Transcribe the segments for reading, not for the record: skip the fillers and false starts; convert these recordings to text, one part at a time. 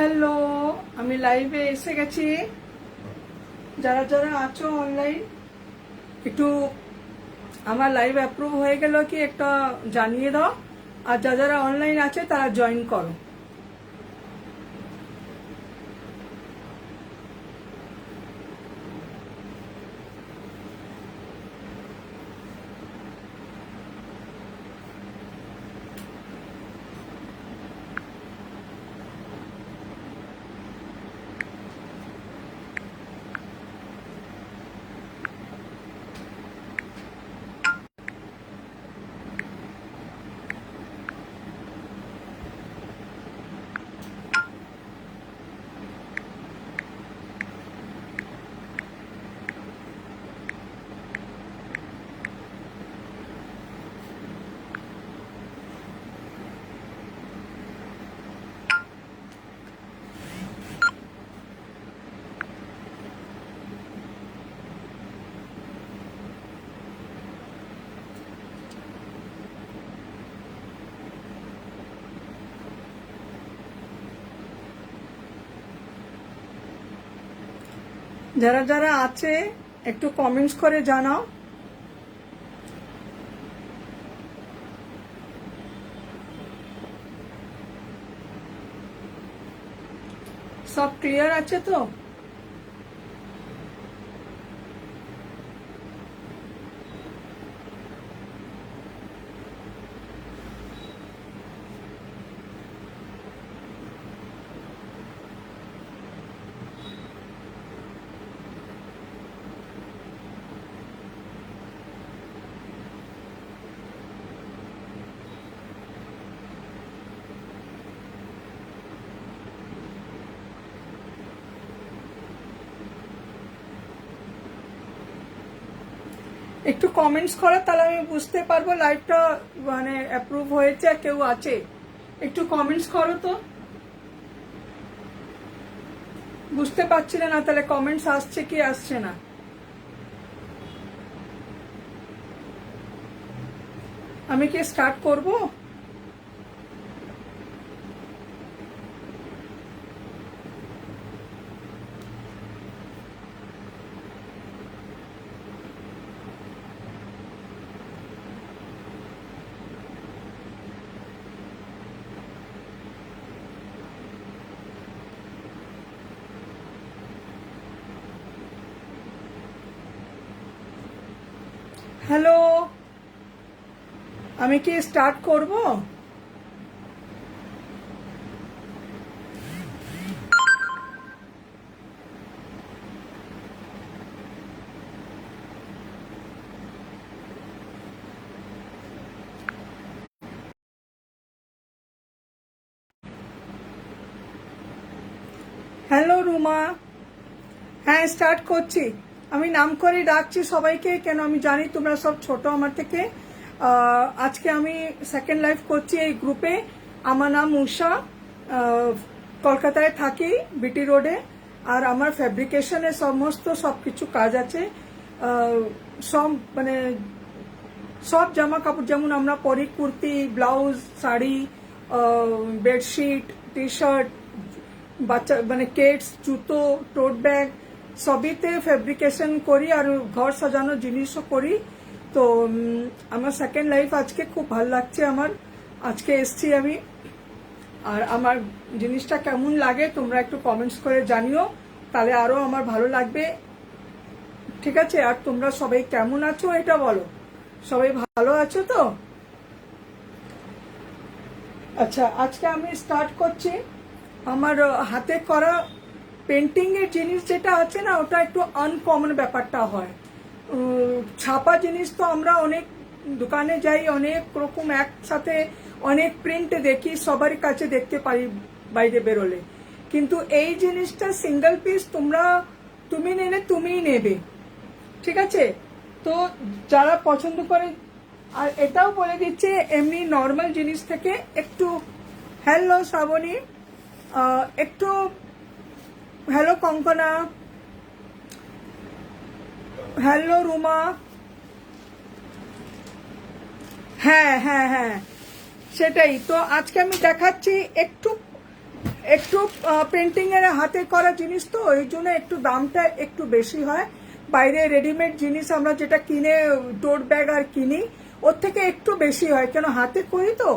Hello, আমি লাইভে এসে গেছি। যারা যারা আছো অনলাইন, একটু আমার লাইভ অ্যাপ্রুভ হয়ে গেল কি একটা জানিয়ে দাও। আর যারা যারা অনলাইন আছে তারা জয়েন করো। যারা যারা আছে একটু কমেন্টস করে জানাও। সব ক্লিয়ার আছে তো? একটু কমেন্টস করো, তাহলে আমি বুঝতে পারবো লাইভটা মানে অ্যাপ্রুভ হয়েছে আর কেউ আছে। একটু কমেন্টস করো তো, বুঝতে পারছি না তাহলে কমেন্টস আসছে কি আসছে না। আমি কি স্টার্ট করব? হ্যালো, আমি কি স্টার্ট করব? হ্যালো রুমা, হ্যাঁ স্টার্ট করছি। আমি নাম করে ডাকছি সবাইকে, কেন আমি জানি তোমরা সব ছোট আমার থেকে। আজকে আমি সেকেন্ড লাইভ করছি এই গ্রুপে। আমার নাম উষা, কলকাতায় থাকি, বিটি রোডে। আর আমার ফ্যাব্রিকেশনের সমস্ত সবকিছু কাজ আছে। সব মানে সব জামা কাপড় যেমন আমরা পরি, kurti, blouse, sari, bedsheet, T shirt, বাচ্চা মানে কেটস, জুতো, টোট ব্যাগ সবইতে ফেব্রিকেশন করি আর ঘর সাজানোর জিনিসও করি। তো আমার সেকেন্ড লাইফ আজকে খুব ভালো লাগছে আমার। আজকে এসছি আমি। আর আমার জিনিসটা কেমন লাগে তোমরা একটু কমেন্টস করে জানিও, তাহলে আরো আমার ভালো লাগবে। ঠিক আছে? আর তোমরা সবাই কেমন আছো এটা বলো। সবাই ভালো আছো তো? আচ্ছা, আজকে আমি স্টার্ট করছি। আমার হাতে করা পেন্টিং এর জিনিস যেটা আছে না, ওটা একটু আনকমন ব্যাপারটা হয়। ছাপা জিনিস তো আমরা অনেক দোকানে যাই, অনেক রকম একসাথে অনেক প্রিন্ট দেখি, সবারই কাছে দেখতে পারি বাইরে বেরোলে। কিন্তু এই জিনিসটা সিঙ্গেল পিস, তুমি নিলে তুমিই নেবে। ঠিক আছে? তো যারা পছন্দ করে, আর এটাও বলে দিচ্ছে এমনি নর্মাল জিনিস থেকে একটু। হ্যালো শ্রাবণী, একটু হ্যালো কঙ্কনা, হ্যালো রুমা। হ্যাঁ হ্যাঁ হ্যাঁ, সেটাই তো। আজকে আমি দেখাচ্ছি একটু একটু পেন্টিং এর হাতে করা জিনিস তো এই জন্য একটু দামটা একটু বেশি হয়। বাইরে রেডিমেড জিনিস আমরা যেটা কিনে টোট ব্যাগ আর কিনি ওর থেকে একটু বেশি হয়, কেন হাতে করি তো।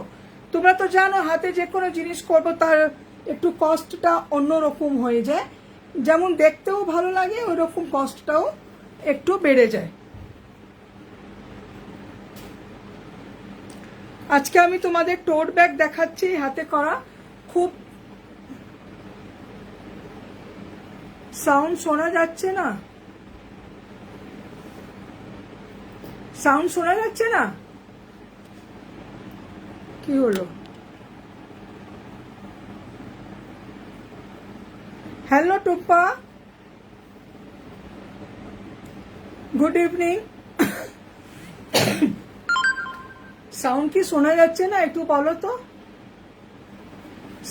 তোমরা তো জানো হাতে যে কোনো জিনিস করবো তার একটু কস্টটা অন্যরকম হয়ে যায়, যেমন দেখতেও ভালো লাগে ওই রকম কস্টটাও একটু বেড়ে যায়। আজকে আমি তোমাদের টোট ব্যাগ দেখাচ্ছি হাতে করা। খুব সাউন্ড শোনা যাচ্ছে না, সাউন্ড শোনা যাচ্ছে না, কি হলো? Hello Tuppa, good evening. Sound কি শোনা যাচ্ছে না একটু বলো তো?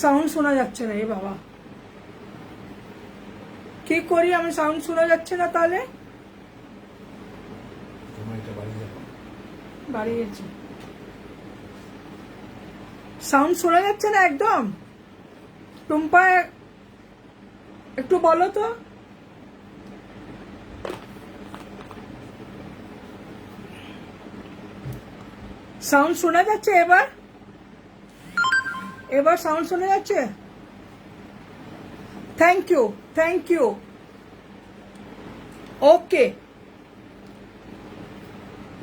সাউন্ড শোনা যাচ্ছে না, এ বাবা কি করি আমি, সাউন্ড শোনা যাচ্ছে না তাহলে? বাড়িয়েছি, সাউন্ড শোনা যাচ্ছে না একদম। টুম্পা একটু বলো তো। সাউন্ড শোনা যাচ্ছে এবার? এবার সাউন্ড শোনা যাচ্ছে? Thank you, thank you. Okay,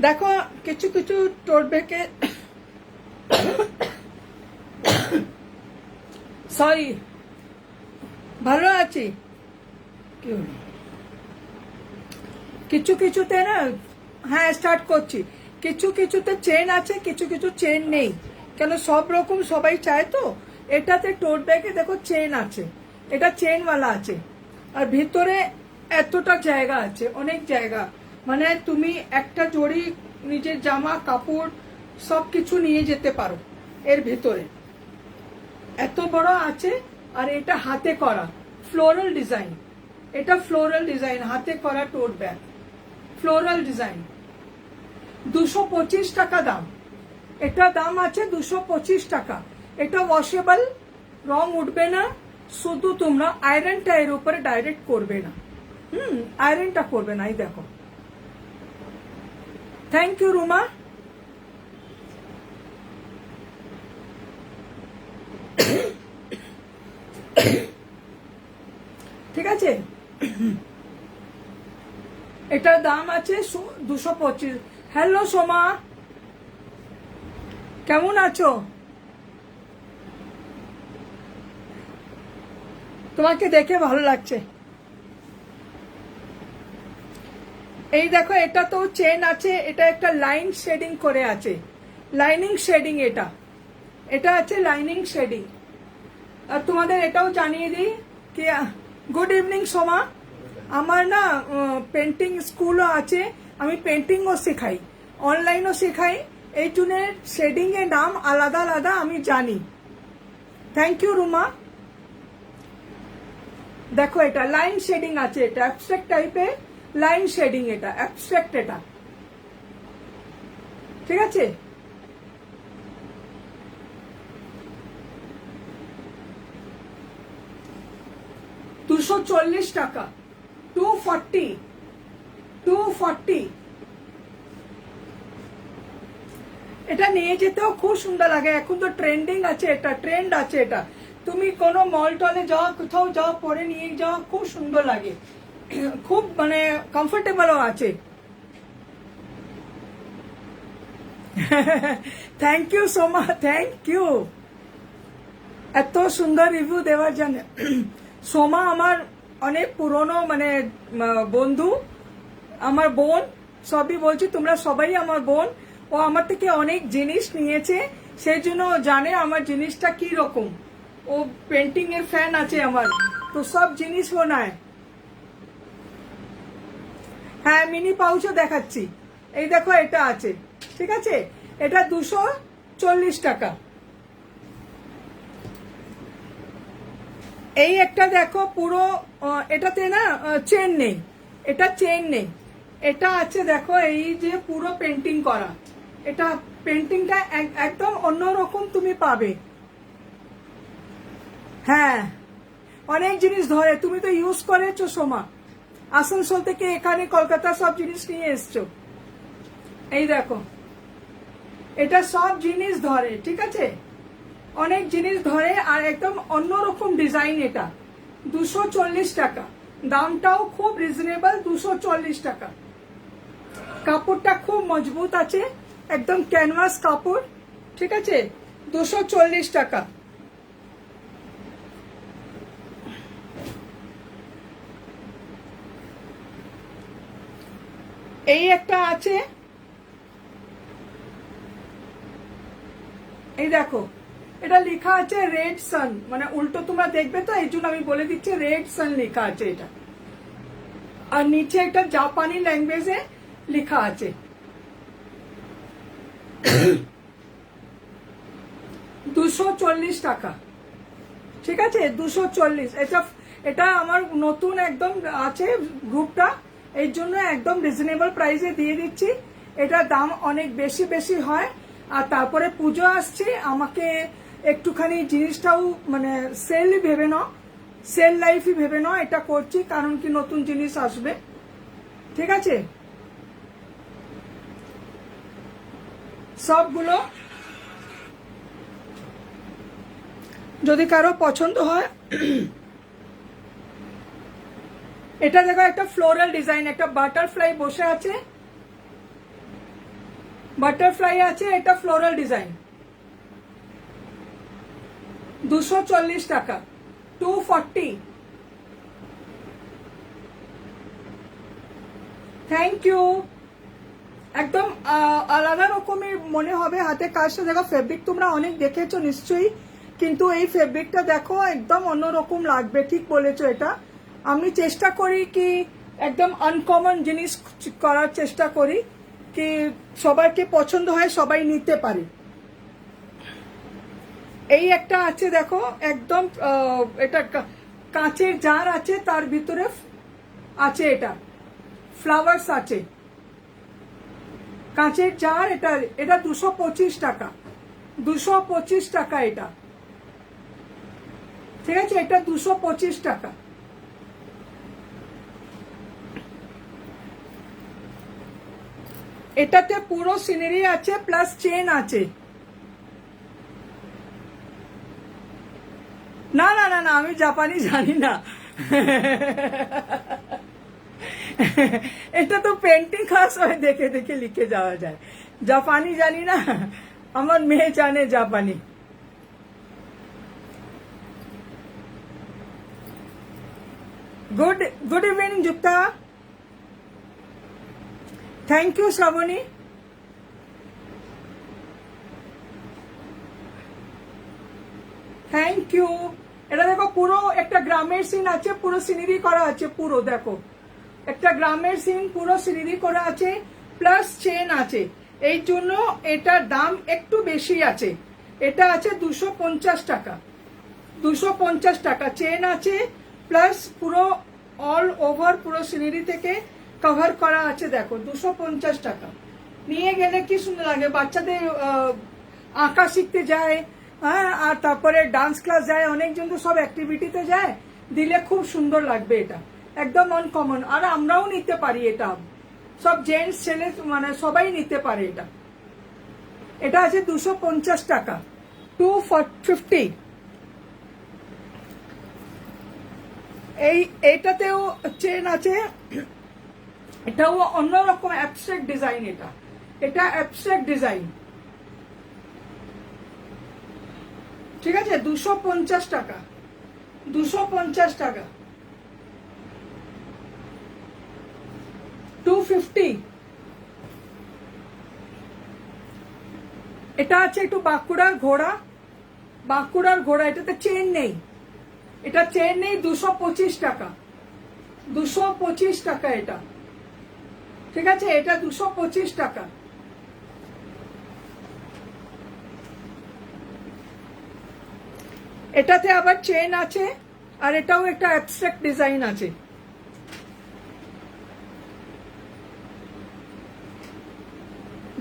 দেখো কিছু কিছু টোট ব্যাগে সরি, ভালো আছি। কিছু কিছুতে না, হ্যাঁ স্টার্ট করছি। কিছু কিছুতে চেন আছে, কিছু কিছু চেন নেই, কেন সব রকম সবাই চায় তো। এটাতে টোট ব্যাগে দেখো চেন আছে, এটা চেনওয়ালা আছে, আর ভিতরে এতটা জায়গা আছে, অনেক জায়গা, মানে তুমি একটা জড়ি নিজের জামা কাপড় সব কিছু নিয়ে যেতে পারো এর ভিতরে, এত বড় আছে। আর এটা হাতে করা ফ্লোরাল ডিজাইন, এটা ফ্লোরাল ডিজাইন হাতে করা টোট ব্যাগ, ফ্লোরাল ডিজাইন। 225 টাকা দাম, এটা দাম আছে 225 টাকা। এটা ওয়াশেবল, রং উঠবে না, শুধু তোমরা আয়রনটা এর উপরে ডাইরেক্ট করবে না, আয়রনটা করবে না। এই দেখো, থ্যাংক ইউ রুমা। ঠিক আছে, এটার দাম আছে 225। হ্যালো সোমা, কেমন আছো? তোমাকে দেখে ভালো লাগছে। এই দেখো, এটা তো চেন আছে, এটা একটা লাইন শেডিং করে আছে, লাইনিং শেডিং, এটা এটা আছে লাইনিং শেডিং। আর তোমাদের এটাও জানিয়ে দিই কি, গুড ইভিনিং সোমা। আমার না পেন্টিং স্কুলও আছে, আমি পেন্টিংও শেখাই, অনলাইনও শেখাই, এই জন্য শেডিং এর নাম আলাদা আলাদা আমি জানি। Thank you Ruma. দেখো এটা লাইন শেডিং আছে, এটা অ্যাবস্ট্রাক্ট টাইপের লাইন শেডিং, এটা অ্যাবস্ট্রাক্ট, এটা ঠিক আছে। $240 টাকা, 240। এটা নিয়ে যেতেও খুব সুন্দর লাগে, এখন তো ট্রেন্ডিং আছে, এটা ট্রেন্ড আছে। এটা তুমি কোনো মল টলে যাও, কোথাও যাও, পরে নিয়ে যাও, খুব সুন্দর লাগে, খুব মানে কমফোর্টেবলও আছে। Thank you Soma, thank you এত সুন্দর রিভিউ দেওয়ার জন্য। সোমা আমার অনেক পুরনো মানে বন্ধু, আমার বোন, সবই বলছি, তোমরা সবাই আমার বোন। ও আমার থেকে অনেক জিনিস নিয়েছে, সেই জন্য জানে আমার জিনিসটা কি রকম। ও পেন্টিং এর ফ্যান আছে আমার, তো সব জিনিস ও নেয়। হ্যাঁ মিনি পাউচও দেখাচ্ছি, এই দেখো এটা আছে, ঠিক আছে। এটা 240 টাকা। এই একটা দেখো পুরো, এটাতে না চেন নেই, এটা চেন নেই, এটা আছে দেখো এই যে পুরো পেন্টিং করা, এটা পেন্টিংটা একদম অন্যরকম তুমি পাবে। হ্যাঁ, অনেক জিনিস ধরে, তুমি তো ইউজ করেছো সোমা, আসানসোল থেকে এখানে কলকাতা সব জিনিস নিয়ে এসছো। এই দেখো, এটা সব জিনিস ধরে, ঠিক আছে, অনেক জিনিস ধরে, আর একদম অন্যরকম ডিজাইন। এটা 240 টাকা, দামটাও খুব রিজনেবল, 240 টাকা। কাপড়টা খুব মজবুত আছে, একদম ক্যানভাস কাপড়, ঠিক আছে, 240 টাকা। এই একটা আছে, এই দেখো, এটা লেখা আছে রেড সান, মানে উল্টো তোমরা দেখবে তো, এই জন্য আমি বলে দিচ্ছি রেড সান লেখা আছে এটা, আর নিচে একটা জাপানি ল্যাঙ্গুয়েজে লেখা আছে। 240 টাকা, ঠিক আছে, 240। এটা আমার নতুন একদম আছে গ্রুপটা, এই জন্য একদম রিজনেবল প্রাইসে দিয়ে দিচ্ছি। এটা দাম অনেক বেশি বেশি হয়, আর তারপরে পুজো আসছে, আমাকে একটুখানি জিনিসটাও মানে সেল ভেবে নাও, সেল লাইফই ভেবে নাও, এটা করছি কারণ কি নতুন জিনিস আসবে, ঠিক আছে। সবগুলো যদি কারো পছন্দ হয়, এটা দেখো একটা ফ্লোরাল ডিজাইন, একটা বাটারফ্লাই বসে আছে, বাটারফ্লাই আছে, এটা ফ্লোরাল ডিজাইন, 240 টাকা, 240। Thank you. একদম আলাদা রকমের মনে হবে হাতে কাজটা। দেখো ফেব্রিক তোমরা অনেক দেখেছো নিশ্চয়ই, কিন্তু এই ফেব্রিকটা দেখো একদম অন্যরকম লাগবে, ঠিক বলেছো। এটা আমি চেষ্টা করি কি একদম আনকমন জিনিস করার চেষ্টা করি, কি সবাইকে পছন্দ হয়, সবাই নিতে পারে। এই একটা আছে দেখো, একদম এটা কাঁচের জার আছে, তার ভিতরে আছে এটা ফ্লাওয়ার্স আছে, কাঁচের জার। এটা এটা 225 টাকা, 225 টাকা এটা, ঠিক আছে, এটা 225 টাকা। এটাতে পুরো সিনারি আছে প্লাস চেন আছে। না না না না, আমি জাপানি জানি না। এটা তো পেন্টিং ক্লাস হয়, দেখে দেখে লিখে যাওয়া যায়, জাপানি জানি না। আমার মেয়ে জানে জাপানি। Good good evening Yukta, thank you Shrabani. Thank you. এটা দেখো পুরো একটা গ্রামের সিন আছে, পুরো সিনারি করা আছে, পুরো দেখো একটা গ্রামের সিন, পুরো সিনারি করা আছে, প্লাস চেন আছে, এই জন্য এটার দাম একটু বেশি আছে। এটা আছে 250 টাকা, 250 টাকা, চেন আছে প্লাস পুরো অল ওভার পুরো সিনারি থেকে কভার করা আছে। দেখো 250 টাকা, নিয়ে গেলে কি সুন্দর লাগে, বাচ্চাদের আঁকা শিখতে যায়, হ্যাঁ, আর তারপরে ডান্স ক্লাস যায়, অনেকজন তো সব অ্যাক্টিভিটিতে যায়, দিলে খুব সুন্দর লাগবে। এটা একদম আনকমন, আর আমরাও নিতে পারি, এটা সব জেন্টস ছেলে মানে সবাই নিতে পারে। এটা এটা আছে 250 টাকা, 250। এইটাতেও চেন আছে, এটাও অন্যরকম অ্যাবস্ট্রাক্ট ডিজাইন। এটা অ্যাবস্ট্রাক্ট ডিজাইন, ঠিক আছে, 250 টাকা, 250 টাকা, 250। এটা আছে একটু বাঁকুড়ার ঘোড়া, বাঁকুড়ার ঘোড়া, এটাতে চেন নেই, এটা চেন নেই, 225 টাকা, 225 টাকা এটা, ঠিক আছে, এটা 225 টাকা। এটাতে আবার চেন আছে, আর এটাও একটা অ্যাবস্ট্রাক্ট ডিজাইন আছে।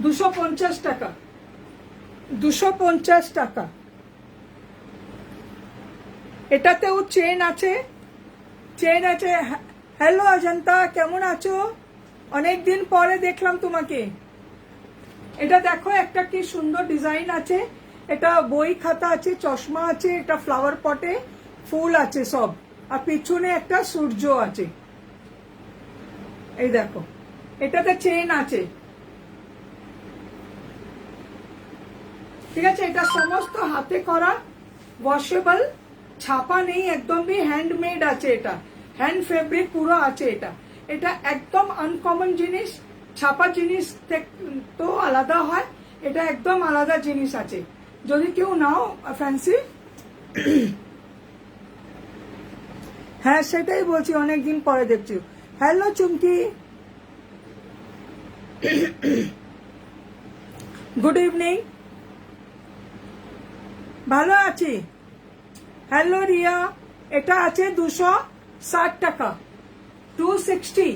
$250 টাকা, 250 টাকা। এটাতেও চেন আছে, চেন আছে। হ্যালো অজন্তা, কেমন আছো? অনেকদিন পরে দেখলাম তোমাকে। এটা দেখো, একটা কি সুন্দর ডিজাইন আছে। এটা বই খাতা আছে, চশমা আছে, এটা ফ্লাওয়ার পটে ফুল আছে সব, আর পিছনে একটা সূর্য আছে। এই দেখো, এটাতে চেন আছে, ঠিক আছে। এটা সমস্ত হাতে করা, ওয়াশেবল, ছাপা নেই, একদমই হ্যান্ডমেড আছে। এটা হ্যান্ড ফেব্রিক পুরো আছে। এটা এটা একদম আনকমন জিনিস। ছাপা জিনিস তো আলাদা হয়, এটা একদম আলাদা জিনিস আছে। যদি কেউ নাও ফ্যান্সি, হ্যাঁ সেটাই বলছি, অনেকদিন পরে দেখছি। হ্যালো চুমকি, গুড ইভিনিং। ভালো আছি। হ্যালো রিয়া, এটা আছে 260 টাকা, 260।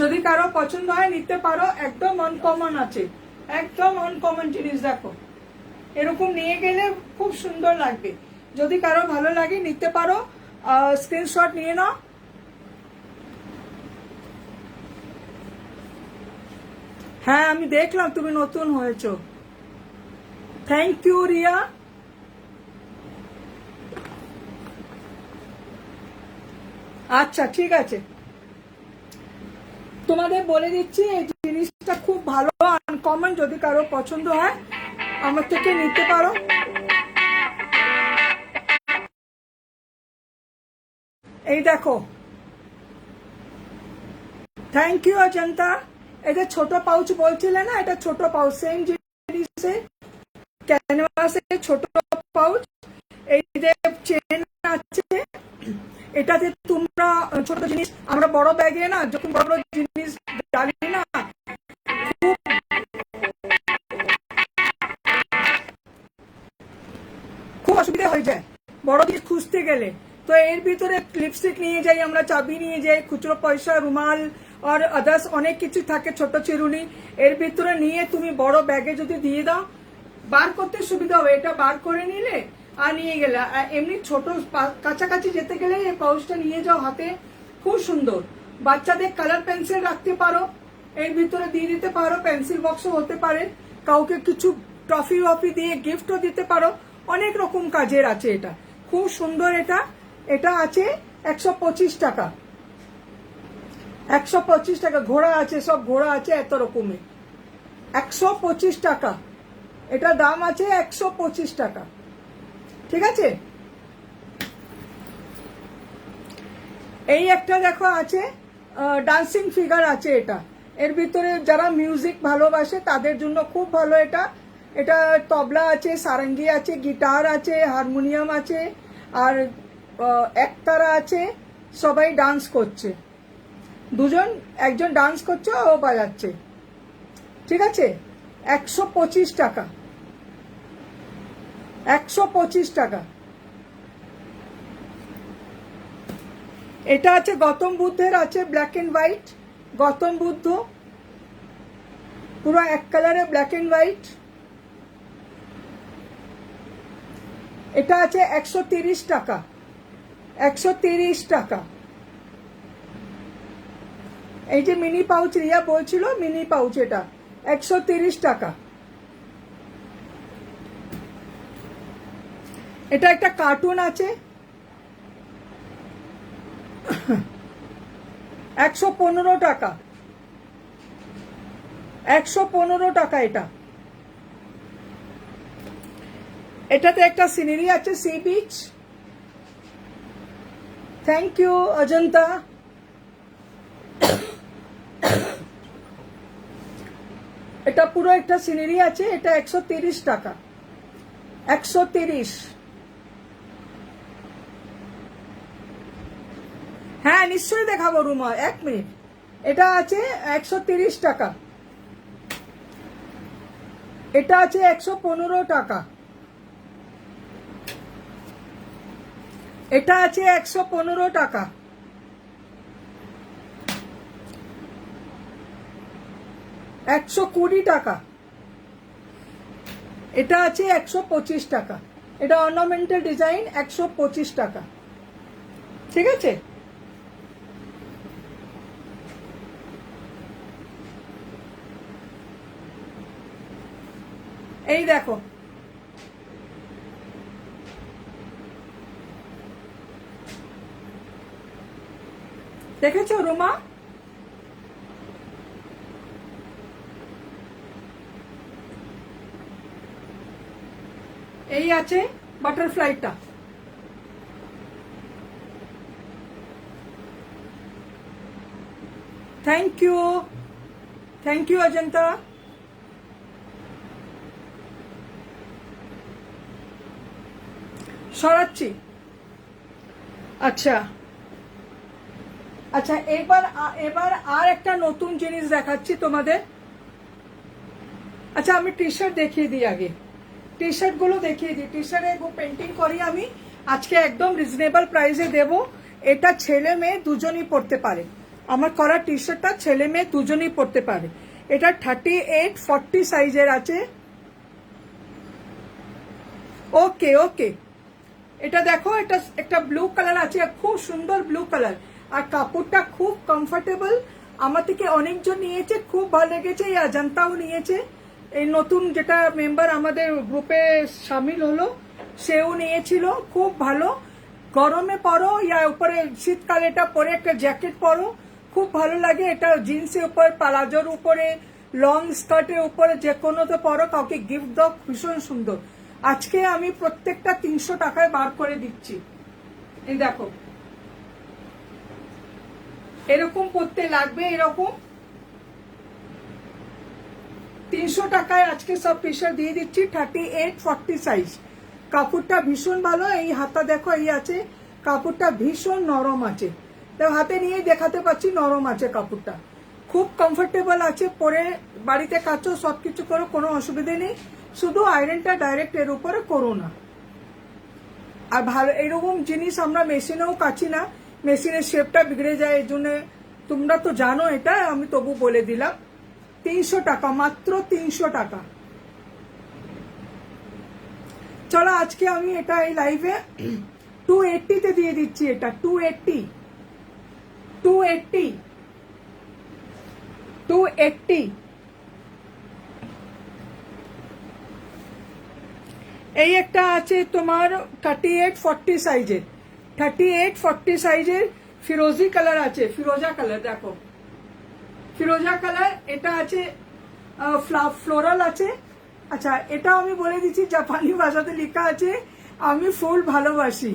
যদি কারো পছন্দ হয় নিতে পারো, একদম আনকমন আছে, একদম আনকমন জিনিস। দেখো, এরকম নিয়ে গেলে খুব সুন্দর লাগবে। যদি কারো ভালো লাগে নিতে পারো, স্ক্রিনশট নিয়ে নাও। হ্যাঁ আমি দেখলাম তুমি নতুন হয়েছো। Thank you Riya. আচ্ছা ঠিক আছে, তোমাদের বলে দিচ্ছি এই জিনিসটা খুব ভালো, আনকমন। যদি কারো পছন্দ হয় আমার থেকে নিতে পারো। এই দেখো, থ্যাংক ইউ অজন্তা। এটা ছোট পাউচ বলছিলে না, এটা ছোট পাউচ, সেম জিনিসে ক্যানভাসে ছোট পাউচ। এই যে চেন আছে, এটাতে তোমরা ছোট জিনিস, আমরা বড় ব্যাগে না যখন বড় বড় জিনিস ডালি না, খুব অসুবিধা হয়ে যায় বড় জিনিস খুঁজতে গেলে। তো এর ভিতরে লিপস্টিক নিয়ে যাই আমরা, চাবি নিয়ে যাই, খুচরো পয়সা, রুমাল আর আদার্স অনেক কিছু থাকে, ছোট চিরুনি। এর ভিতরে নিয়ে তুমি বড় ব্যাগে যদি দিয়ে দাও, বার করতে সুবিধা হবে। এটা বার করে নিলে আর নিয়ে গেলে, এমনি ছোট কাছাকাছি যেতে গেলে এই পাউচটা নিয়ে যাও হাতে, খুব সুন্দর। বাচ্চাদের কালার পেন্সিল রাখতে পারো, এর ভিতরে দিয়ে দিতে পারো, পেন্সিল বক্সও হতে পারে, কাউকে কিছু ট্রফি ওফি দিয়ে গিফটও দিতে পারো, অনেক রকম কাজের আছে। এটা খুব সুন্দর। এটা এটা আছে 125 টাকা, 125 টাকা। ঘোড়া আছে, সব ঘোড়া আছে এত রকমের, 125 টাকা। এটা দাম আছে 125 টাকা, ঠিক আছে। এই একটা দেখো আছে, ডান্সিং ফিগার আছে। এটা এর ভিতরে যারা মিউজিক ভালোবাসে তাদের জন্য খুব ভালো। এটা এটা তবলা আছে, সারঙ্গি আছে, গিটার আছে, হারমোনিয়াম আছে, আর একতারা আছে। সবাই ডান্স করছে, একজন ডান্স করছে, ও বাজাচ্ছে, ঠিক আছে। 125 টাকা, 125 টাকা। এটা আছে গৌতম বুদ্ধের আছে, black and white, Gautam Buddha পুরো এক কালারে, ব্ল্যাক এন্ড হোয়াইট। এটা আছে 130 টাকা, 130 টাকা। এই যে মিনি পাউচ রিয়া বলছিল, মিনি পাউচ, এটা 130 টাকা। এটা একটা কার্টুন আছে, 115 টাকা, 115 টাকা। এটা এটাতে একটা সিনারি আছে, sea beach. Thank you Ajanta. এটা পুরো একটা সিনারি আছে। এটা 130 টাকা, 130। হ্যাঁ নিশ্চয়ই দেখাবো রুমা, 1 মিনিট। এটা আছে 130 টাকা। এটা আছে 115 টাকা। এটা আছে 115 টাকা। একশো 20 টাকা। এটা আছে 125 টাকা। এটা অর্নামেন্টাল ডিজাইন 125 টাকা। ঠিক আছে, এই দেখো দেখেছো রুমা? এই আছে বাটারফ্লাইটা। Thank you, thank you Ajanta. সরাচ্ছি। আচ্ছা আচ্ছা, এবার এবার আর একটা নতুন জিনিস দেখাচ্ছি তোমাদের। আচ্ছা, আমি টি শার্ট দেখিয়ে দিই আগে, টি শার্ট গুলো দেখিয়ে দিই। টি শার্টে পেন্টিং করি আমি, আজকে একদম রিজনেবল প্রাইসে দেব। এটা ছেলে মেয়ে দুজনই পরতে পারে, আমার করা টি শার্টটা ছেলে মেয়ে দুজনই পরতে পারে। এটা 38-40 সাইজের আছে। ওকে ওকে, এটা দেখো, এটা একটা ব্লু কালার আছে, খুব সুন্দর ব্লু কালার, আর কাপড়টা খুব কমফোর্টেবল। আমার থেকে অনেকজন নিয়েছে, খুব ভালো লেগেছে। এই অজন্তাও নিয়েছে, এই নতুন যেটা মেম্বার আমাদের গ্রুপে সামিল হলো সেও নিয়েছিল। খুব ভালো, গরমে পরো ইয়া উপরে শীতকালে এটা পরে একটা জ্যাকেট পরো, খুব ভালো লাগে। এটা জিন্সের উপর, প্লাজোর উপরে, লং স্কার্টের উপরে, যে কোনোতে পরো, কাউকে গিফট দাও, ভীষণ সুন্দর। আজকে আমি প্রত্যেকটা 300 টাকায় বার করে দিচ্ছি। এই দেখো, এরকম করতে লাগবে, এরকম 300 টাকায় আজকে সব টি শার্ট দিয়ে দিচ্ছি। 38-40 সাইজ, কাপড়টা ভীষণ ভালো। এই হাতা দেখো, এই আছে, কাপড়টা ভীষণ নরম আছে, তো হাতে নিয়ে দেখাতে পাচ্ছি নরম আছে কাপড়টা, খুব কমফোর্টেবল আছে। পরে বাড়িতে কাচো, সবকিছু করো, কোনো অসুবিধা নেই। শুধু আয়রনটা ডাইরেক্ট এর উপরে করো না। আর ভালো এরকম জিনিস আমরা মেশিনেও কাচি না, মেশিনের শেপটা বিগড়ে যায়, এই জন্য তোমরা তো জানো এটা, আমি তবু বলে দিলাম। 300 টাকা, মাত্র 300 টাকা। চলো আজকে আমি এটা এই লাইভে 280 তে দিয়ে দিচ্ছি। এটা 280, 280, 280। এই একটা আছে তোমার 38-40 সাইজের, 38-40 সাইজের ফিরোজি কালার আছে, ফিরোজা কালার, দেখো ফিরোজা কালার। এটা আছে ফ্লোরাল আছে। আচ্ছা, এটা আমি বলে দিচ্ছি, জাপানি ভাষাতে লেখা আছে আমি ফুল ভালোবাসি।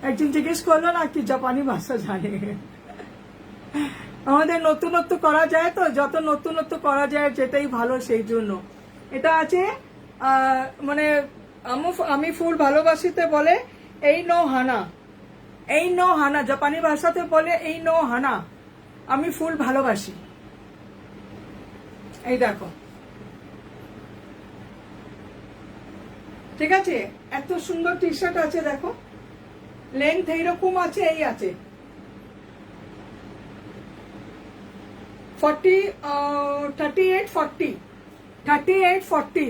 একজন জিজ্ঞেস করলো না কি জাপানি ভাষা জানে। আমাদের নতুনত্ব করা যায় তো, যত নতুনত্ব করা যায় যেটাই ভালো, সেই জন্য এটা আছে। মানে আমি ফুল ভালোবাসিতে বলে এই নো হানা, এই নো হানা, জাপানি ভাষাতে বলে এই নো হানা, আমি ফুল ভালোবাসি। এই দেখো, ঠিক আছে, এত সুন্দর টি শার্ট আছে। দেখো লেন্থ এইরকম আছে, এই আছে 38-40, 38-40,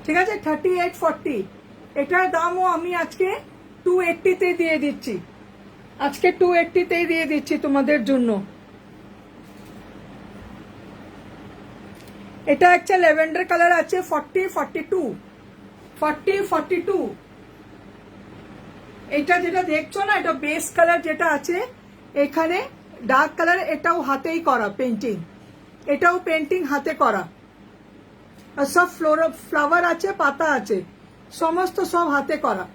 ঠিক আছে, 38-40। এটার দামও আমি আজকে 280 তে দিয়ে দিচ্ছি, আজকে 280 তেই দিয়ে দিচ্ছি তোমাদের জন্য। এটা একটা ল্যাভেন্ডার কালার আছে, 40-42, 40-42। এটা যেটা দেখছো না, এটা বেস কালার যেটা আছে এখানে ডার্ক কালার, এটাও হাতেই করা পেন্টিং, এটাও পেন্টিং হাতে করা, আর সব ফ্লাওয়ার আছে, পাতা আছে, সমস্ত সব হাতে করা।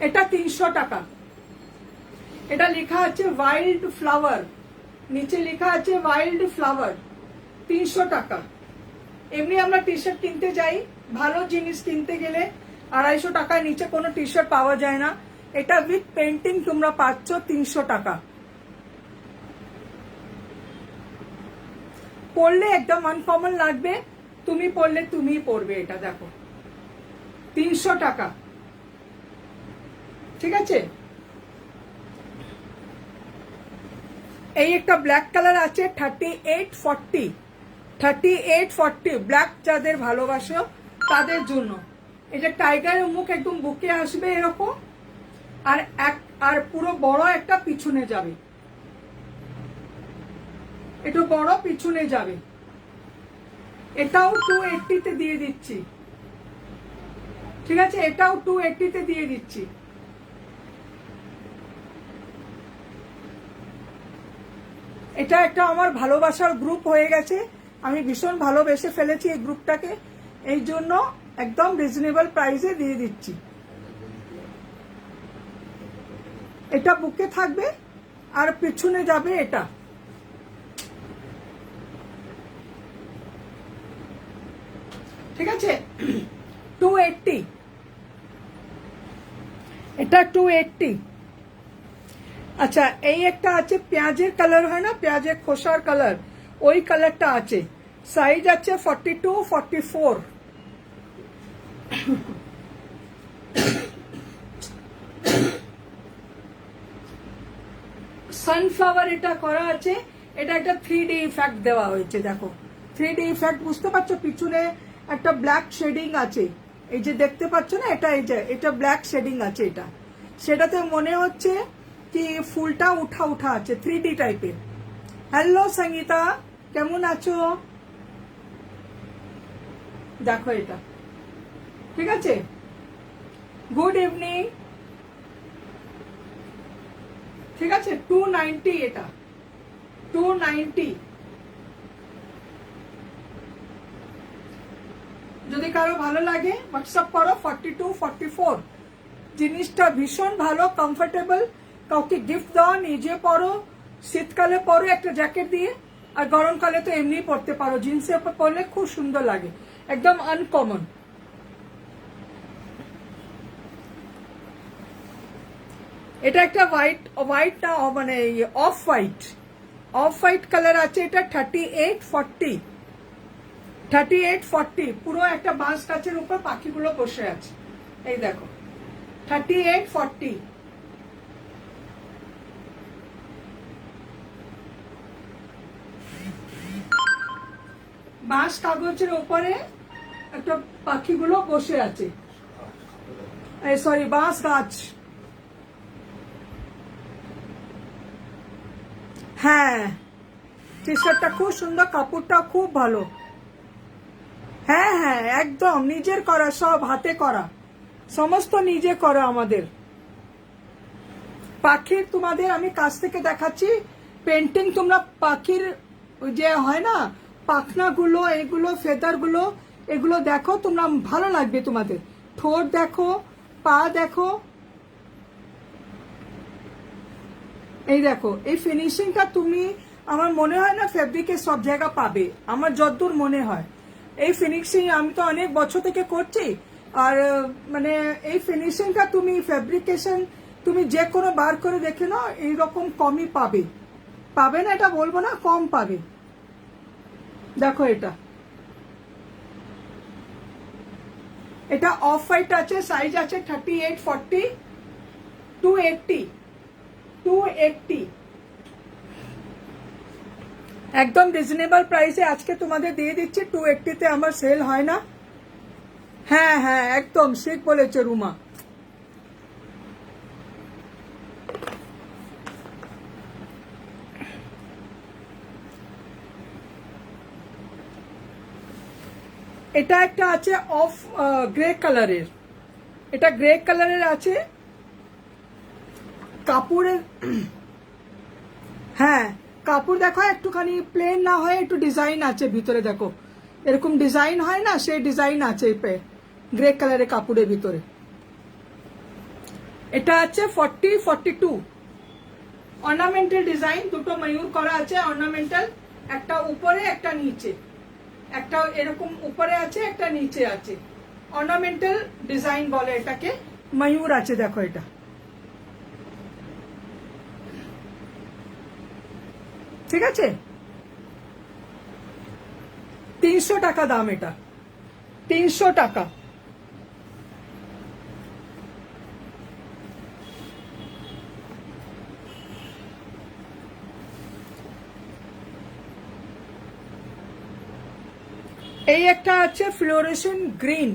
এটা 300 টাকা। এটা লেখা আছে ওয়াইল্ড ফ্লাওয়ার, নিচে লেখা আছে ওয়াইল্ড ফ্লাওয়ার, 300 টাকা। এমনি আমরা টি শার্ট কিনতে যাই, ভালো জিনিস কিনতে গেলে 250 টাকায় নিচে কোনো টি শার্ট পাওয়া যায় না। এটা উইথ পেন্টিং তোমরা পাচ্ছ 300 টাকা। পরলে একদম আনকমন লাগবে, তুমি পরলে তুমি পরবে। এটা দেখো 300 টাকা, ঠিক আছে। এই একটা ব্ল্যাক কালার আছে 38-40, 3840 ব্ল্যাক যাদের ভালোবাসো তাদের জন্য। এটা টাইগারের মুখ একদম বুকে আসবে এরকম, আর পুরো বড় একটা পিছনে যাবে, একটু বড় পিছনে যাবে। এটাও 280 তে দিয়ে দিচ্ছি, ঠিক আছে? এটাও 280 তে দিয়ে দিচ্ছি। এটা একটা আমার ভালোবাসার গ্রুপ হয়ে গেছে, আমি ভীষণ ভালোবেসে ফেলেছি এই গ্রুপটাকে, এই জন্য একদম রিজনেবল প্রাইসে দিয়ে দিচ্ছি। এটা বুকে থাকবে আর পিছনে যাবে এটা। ঠিক আছে? 280, এটা 280। আচ্ছা, এই একটা আছে পেঁয়াজের কালার হয় না, পেঁয়াজের খোসার কালার, ওই কালারটা আছে। সাইজ আছে 42, 44। সানফ্লাওয়ার এটা করা আছে, এটা একটা 3D ইফেক্ট দেওয়া হয়েছে। দেখো 3D ইফেক্ট বুঝতে পারছো? পিছনে একটা ব্ল্যাক শেডিং আছে, এই যে দেখতে পাচ্ছ না, এটা এই যে এটা ব্ল্যাক শেডিং আছে, এটা সেটাতে মনে হচ্ছে কি ফুলটা উঠা উঠা আছে, 3D টাইপের। হ্যালো সঙ্গীতা, কেমন আছো? দেখো এটা, ঠিক আছে? Good evening. ঠিক আছে, 290, এটা 290। যদি কারো ভালো লাগে হোয়াটসঅ্যাপ করো। 42, 44 জিনিসটা ভীষণ ভালো, কমফোর্টেবল, কাউকে গিফট দাও, নিজে পরো, শীতকালে পরো একটা জ্যাকেট দিয়ে, আর গরমকালে তো এমনি পরতে পারো, জিন্সে পরলে খুব সুন্দর লাগে, একদম আনকমন। এটা একটা হোয়াইট না, মানে অফ হোয়াইট কালার আছে, এটা 3840, 3840। পুরো একটা বাঁশ গাছের উপর পাখিগুলো বসে আছে, এই দেখো 3840। বাঁশ কাগজের উপরে একটা পাখিগুলো বসে আছে, সরি বাঁশ গাছ। হ্যাঁ, টি শার্টটা খুব সুন্দর, কাপড়টা খুব ভালো। হ্যাঁ হ্যাঁ, একদম নিজের করা, সব হাতে করা, সমস্ত নিজে করা আমাদের। পাখির তোমাদের আমি কাছ থেকে দেখাচ্ছি পেন্টিং, তোমরা পাখির যে হয় না পাখনাগুলো, এগুলো ফেদারগুলো, এগুলো দেখো, তোমরা ভালো লাগবে তোমাদের। ঠোঁট দেখো, পা দেখো, এই দেখো এই ফিনিশিংটা তুমি, আমার মনে হয় না ফেব্রিকে সব জায়গা পাবে, আমার যতদূর মনে হয়। এই ফিনিশিং আমি তো অনেক বছর থেকে করছি, আর মানে এই ফিনিশিংটা তুমি ফেব্রিকেশন তুমি যে কোনো বার করে দেখে নাও, এইরকম কমই পাবে, পাবে না এটা বলবো না, কম পাবে। দেখো এটা অফ হোয়াইট আছে, সাইজ আছে 38, 40, 280, 280। একদম রিজনেবল প্রাইসে আজকে তোমাদের দিয়ে দিচ্ছি 280 তে, আমার সেল হয় না। হ্যাঁ হ্যাঁ, একদম ঠিক বলেছে রুমা। এটা একটা আছে অফ গ্রে কালারের, এটা গ্রে কালারের আছে কাপড়ের। হ্যাঁ, কাপড় দেখো একটুখানি প্লেন না হয়ে একটু ডিজাইন আছে ভিতরে, দেখো এরকম ডিজাইন হয় না, সেই ডিজাইন আছে গ্রে কালারের কাপড়ের ভিতরে। এটা আছে 40, 42 অর্নামেন্টাল ডিজাইন, দুটো ময়ূর করা আছে অর্নামেন্টাল, একটা উপরে একটা নিচে, একটা এরকম উপরে আছে একটা নিচে আছে, অর্নামেন্টাল ডিজাইন বলে এটাকে, ময়ূর আছে দেখো এটা। ঠিক আছে, 300 টাকা দাম, এটা 300 টাকা। এই একটা আছে ফ্লোরেসেন্ট গ্রিন,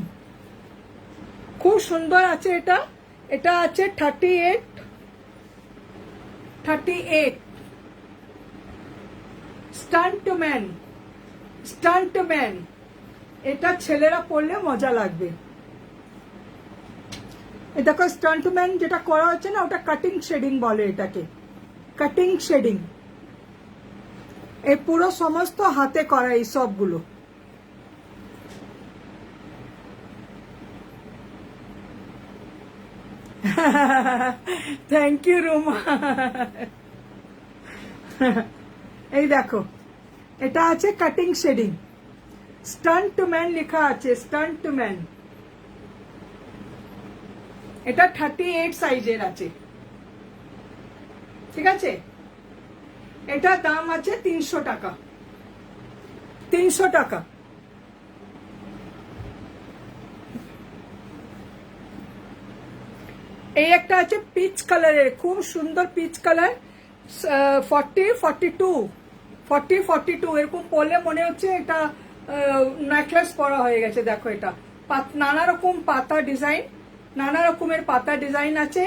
খুব সুন্দর আছে এটা। এটা আছে 38 স্টান্টম্যান। এটা ছেলেরা পরলে মজা লাগবে। এটা দেখো স্টান্টম্যান যেটা করা হচ্ছে না, ওটা কাটিং শেডিং বলে এটাকে, কাটিং শেডিং। এই পুরো সমস্ত হাতে করা এই সবগুলো। Thank you Ruma. এই দেখো এটা আছে কাটিং শেডিং, স্টান্টম্যান লেখা আছে, স্টান্টম্যান। এটা 38 সাইজের আছে, ঠিক আছে। এটা দাম আছে 300 টাকা, 300 টাকা। এই একটা আছে পিচ কালারের, খুব সুন্দর পিচ কালার, 40-42 এরকম পরলে মনে হচ্ছে এটা নেকলেস পরা হয়ে গেছে। দেখো এটা নানা রকম পাতা ডিজাইন, নানা রকমের পাতা ডিজাইন আছে,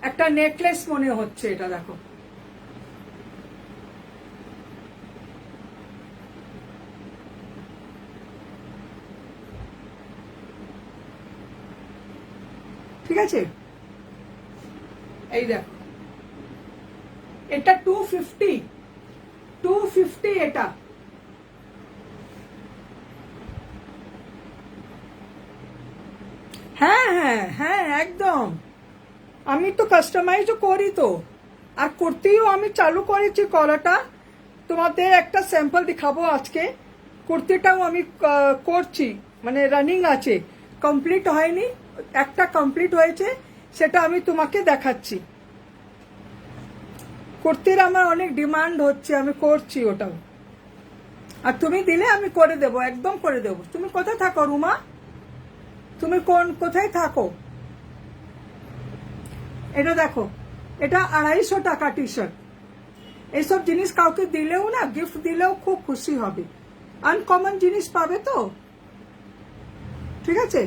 একটা নেকলেস মনে হচ্ছে এটা। দেখো ঠিক আছে। এই দেখো এটা 250 এটা। হ্যাঁ হ্যাঁ হ্যাঁ একদম, আমি তো কাস্টমাইজও করি তো, আর কুর্তিও আমি চালু করেছি করাটা। তোমাদের একটা স্যাম্পল দেখাবো আজকে। কুর্তিটাও আমি করছি, মানে রানিং আছে, কমপ্লিট হয়নি, একটা কমপ্লিট হয়েছে, সেটা আমি তোমাকে দেখাচ্ছি। কুর্তির আমার অনেক ডিমান্ড হচ্ছে, আমি করছি ওটাও। আর তুমি দিলে আমি করে দেবো, একদম করে দেবো। তুমি কোথায় থাকো রুমা? তুমি কোথায় থাকো? এটা দেখো, এটা 250 টাকা টি শার্ট। এইসব জিনিস কাউকে দিলেও না, গিফট দিলেও খুব খুশি হবে, আনকমন জিনিস পাবে তো, ঠিক আছে।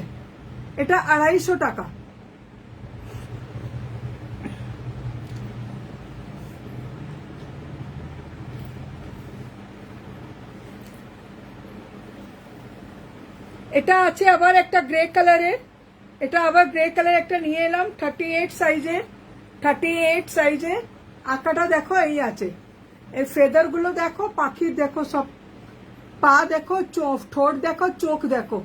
এটা 250 টাকা। এটা আছে আবার একটা গ্রে কালারের, এটা আবার গ্রে কালার একটা নিয়ে এলাম, 38 সাইজের। আঁকাটা দেখো এই আছে, এই ফেদার গুলো দেখো, পাখির দেখো, সব পা দেখো, ঠোঁট দেখো, চোখ দেখো।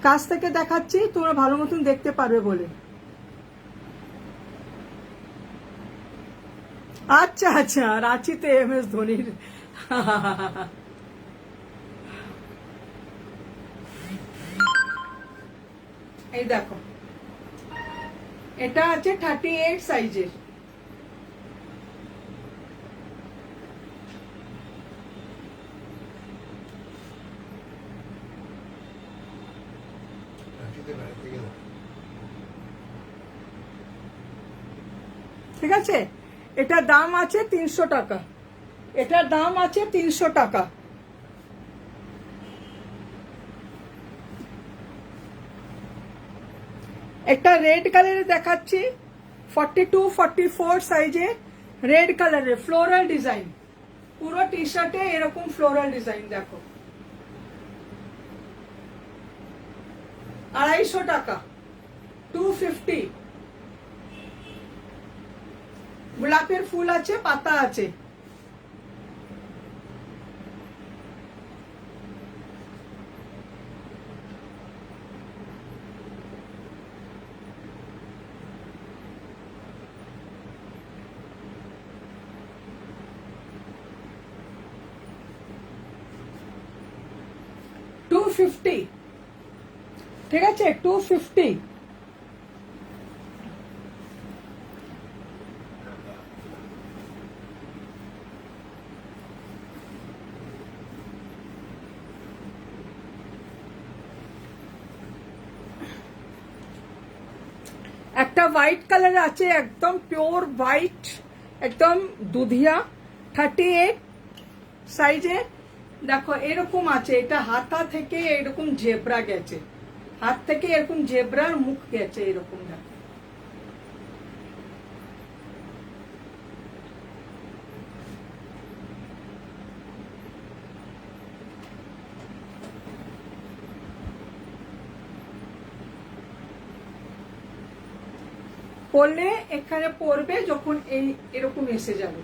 কাছ থেকে দেখাচ্ছি, তোমরা ভালো মতন দেখতে পারবে বলে। আচ্ছা আচ্ছা, রাঁচিতে MS ধোনির। এই দেখো এটা আছে 38 সাইজের। ঠিক আছে, এটার দাম আছে 300 টাকা, এটার দাম আছে 300 টাকা। একটা রেড কালারের দেখাচ্ছি, 42-44 সাইজে, রেড কালারের ফ্লোরাল ডিজাইন, পুরো টি শার্টে এরকম ফ্লোরাল ডিজাইন। দেখো 250 টাকা, 250। গোলাপের ফুল আছে, পাতা আছে। $250, ঠিক আছে, 250। একটা হোয়াইট কালার আছে, একদম পিওর হোয়াইট, একদম দুধিয়া, 38 সাইজে। দেখো এরকম আছে, এটা হাতা থেকে এরকম জেব্রা গেছে, হাত থেকে এরকম জেব্রার মুখ গেছে এরকম। দেখো পরলে এখানে পরবে যখন এই এরকম এসে যাবে।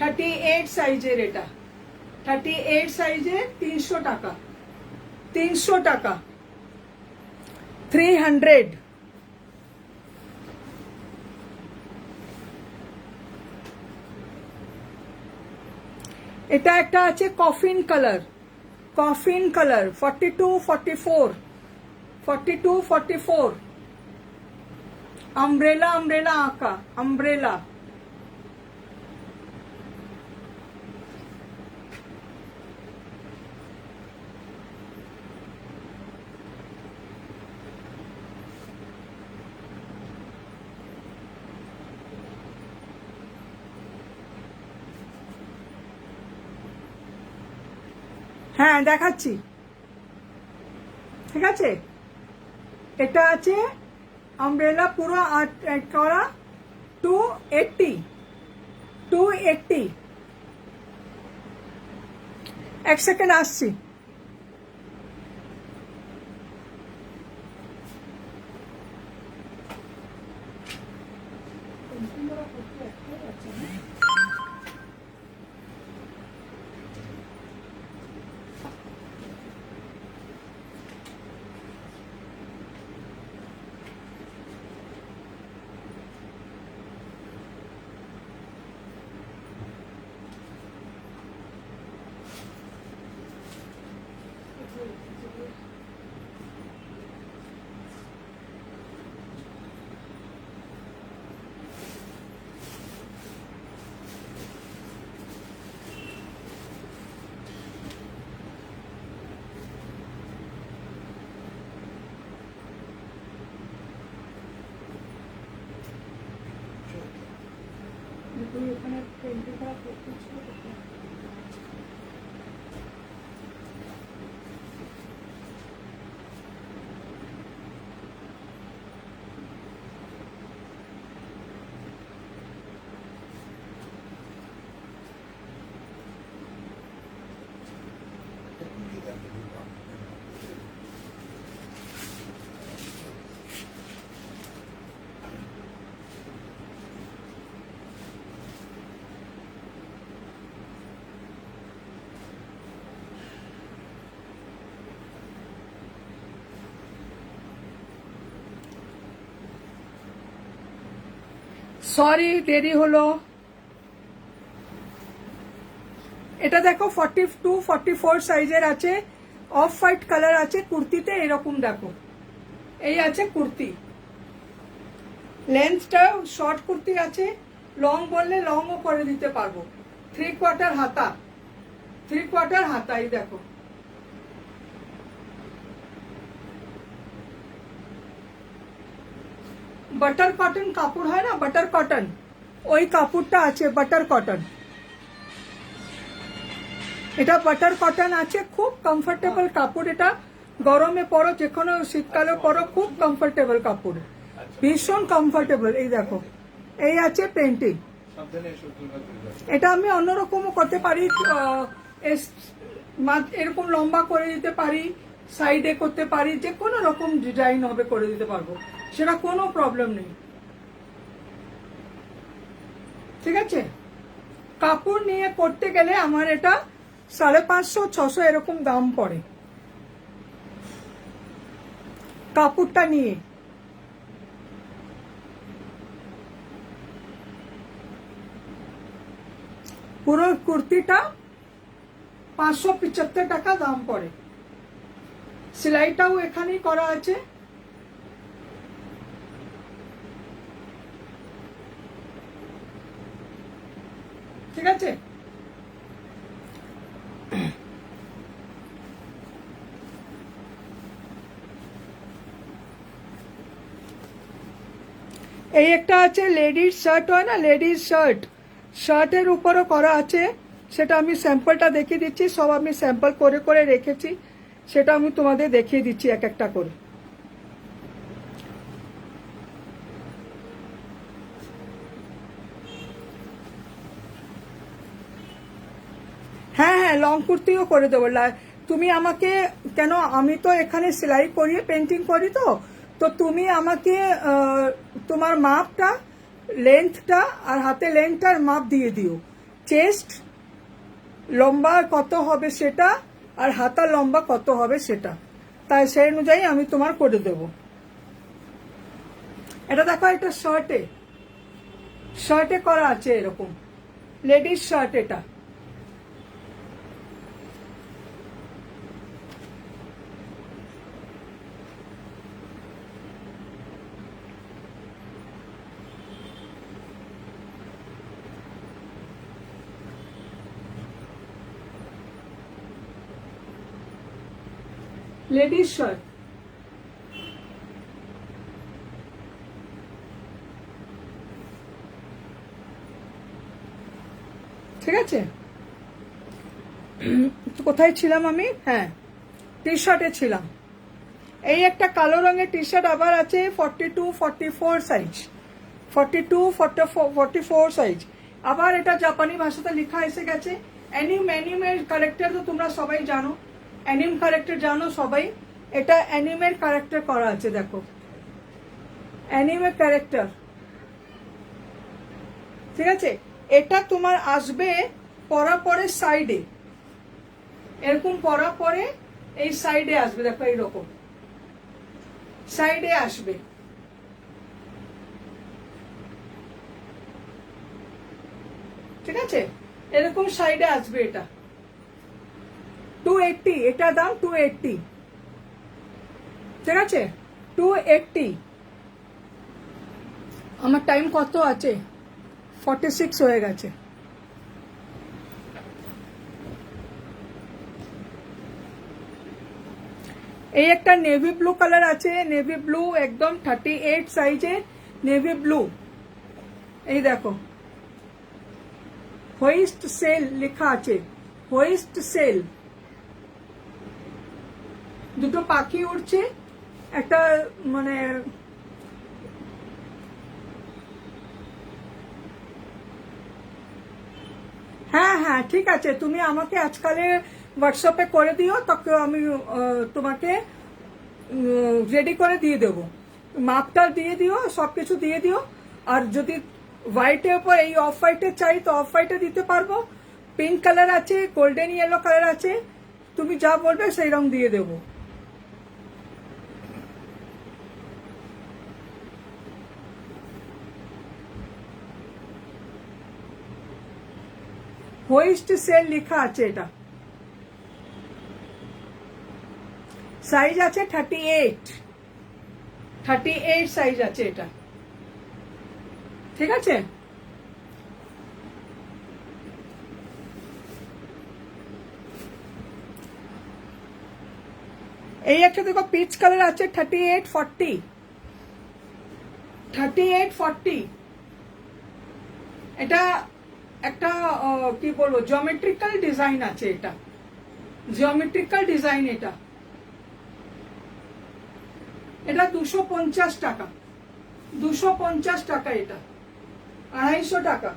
38 সাইজের, এটা 38 সাইজের, 300 টাকা, 300 টাকা, 300। এটা একটা আছে coffin colour, coffin colour 42, 44, 42, 44, umbrella, umbrella আঁকা, আমব্রেলা। হ্যাঁ দেখাচ্ছি, ঠিক আছে। এটা আছে আমব্রেলা পুরো করা 280, 280। এক সেকেন্ড আসছি। ওখানে পেন্টিং করা করতে ছিল। সরি দেরি হলো। এটা দেখো 42, 44 সাইজের আছে, অফ হোয়াইট কালার আছে কুর্তিতে এরকম। দেখো এই আছে কুর্তি, লেন্থটা শর্ট কুর্তি আছে, লং বললে লংও করে দিতে পারবো। 3/4 হাতা, 3/4 হাতা। এই দেখো বাটার কটন কাপড় হয় না, বাটার কটন, ওই কাপড়টা আছে বাটার কটন। এটা বাটার কটন আছে, খুব কমফোর্টেবল কাপড়। এটা গরমে পরো, যে কোনো শীতকালে পরো, খুব কমফোর্টেবল কাপড়, ভীষণ কমফোর্টেবল। এই দেখো এই আছে পেন্টিং। এটা আমি অন্যরকমও করতে পারি, এরকম লম্বা করে দিতে পারি, সাইডে করতে পারি, যে কোনো রকম ডিজাইন হবে করে দিতে পারবো, সেটা কোনো প্রবলেম নেই, ঠিক আছে। কাপড় নিয়ে করতে গেলে আমার এটা 550, 600 এরকম দাম পড়ে কাপড়টা নিয়ে। পুরো কুর্তিটা 575 টাকা দাম পড়ে। সেলাইটাও এখানেই করা আছে। ঠিক আছে, এই একটা আছে লেডিস শার্ট হয় না, লেডিস শার্ট, শার্টের উপরও করা আছে সেটা আমি স্যাম্পলটা দেখিয়ে দিচ্ছি, সব আমি স্যাম্পল করে করে রেখেছি, সেটা আমি তোমাদের দেখিয়ে দিচ্ছি এক একটা করে। হ্যাঁ হ্যাঁ, লং কুর্তিও করে দেবো। তুমি আমাকে, কেন আমি তো এখানে সেলাই করি, পেন্টিং করি, তো তো তুমি আমাকে তোমার মাপটা, লেন্থটা আর হাতে লেন্থটার মাপ দিয়ে দিও। চেস্ট লম্বা কত হবে সেটা, আর হাতা লম্বা কত হবে সেটা, তাই সেই অনুযায়ী আমি তোমার করে দেব। এটা দেখো, এটা শার্টে শার্টে করা আছে এরকম, লেডিস শার্ট এটা। লেডিস শার্ট, ঠিক আছে। কোথায় ছিলাম আমি? হ্যাঁ, টি শার্টে ছিলাম। এই একটা কালো রঙের টি শার্ট আবার আছে, 42-44 সাইজ, 42-44 সাইজ। আবার এটা জাপানি ভাষাতে লেখা এসে গেছে। অ্যানিমের ক্যারেক্টার তো তোমরা সবাই জানো, অ্যানিম ক্যারেক্টার জানো সবাই। এটা অ্যানিমের ক্যারেক্টার করা আছে, দেখো অ্যানিমের ক্যারেক্টার, ঠিক আছে। এটা তোমার আসবে পরা পরে সাইডে, এরকম পরা পরে এই সাইডে আসবে, দেখো এইরকম সাইডে আসবে, ঠিক আছে, এরকম সাইডে আসবে। এটা 280, এটা দাম 280, ঠিক আছে, 280। আমার টাইম কত আছে? 46 হয়ে গেছে। এই একটা নেভি ব্লু কালার আছে, নেভি ব্লু একদম 38 সাইজে, নেভি ব্লু। এই দেখো, হোয়েস্ট সেল লেখা আছে, হোয়েস্ট সেল। দুটো পাখি উড়ছে, একটা মানে হ্যাঁ হ্যাঁ, ঠিক আছে, তুমি আমাকে আজকালে হোয়াটসঅ্যাপে করে দিও, তখন আমি তোমাকে রেডি করে দিয়ে দেবো। মাপটা দিয়ে দিও, সবকিছু দিয়ে দিও। আর যদি হোয়াইটের উপর এই অফ হোয়াইটে চাই তো অফ হোয়াইটে দিতে পারবো, পিঙ্ক কালার আছে, গোল্ডেন ইয়েলো কালার আছে, তুমি যা বলবে সেই রং দিয়ে দেবো। হোয়েস্ট সেল লেখা আছে, এটা সাইজ আছে 38 সাইজ আছে এটা, ঠিক আছে। এই একটা দেখো পিচ কালার আছে, 38-40, এটা একটা কি বলবো, জিওমেট্রিক্যাল ডিজাইন আছে, এটা জিওমেট্রিক্যাল ডিজাইন। এটা এটা 250 টাকা, 250 টাকা, এটা 250 টাকা।